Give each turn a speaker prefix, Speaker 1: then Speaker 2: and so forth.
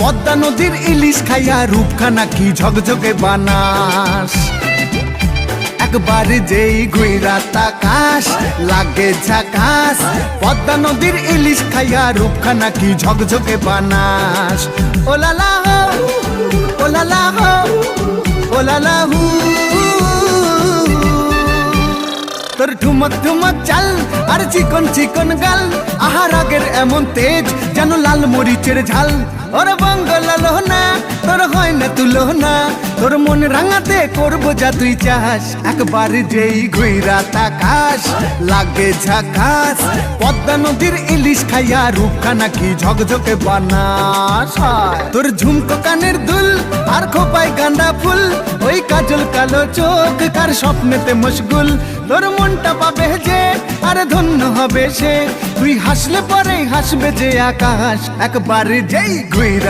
Speaker 1: পদ্মা নদীর ইলিশ খাইয়া রূপখানা কি ঝকঝকে বানাস। একবার যেই ঘুইরা তাকাস লাগে ঝাকাস, পদ্মা নদীর ইলিশ খাইয়া রূপখানা কি ঝকঝকে বানাস। ওলালা হো ওলালা হো ওলালা হু, তোর ঠুমক ঠুমক চাল আর চিকন চিকন গাল, আহার আগের এমন তেজ যেন লাল মরিচের ঝাল। ওরে বঙ্গলাল না তোর হয় না তুলো না, তোর মন রাঙাতে করবো যা তুই চাস। একবার যেই ঘুইরা তাকাস লাগে ঝাকাস, পদ্মা নদীর ইলিশ খাইয়া রূপখানা কি ঝকঝকে বানাস। তোর ঝুমকো কানের দুল আর খোপায় গাঁদা ফুল, ওই কাজল কালো চোখ কার স্বপ্নেতে মশগুল। তোর মনটা পাবে যে আর ধন্য হবে সে, তুই হাসলে পরে হাসবে যে আকাশ। একবার যেই ঘুইরা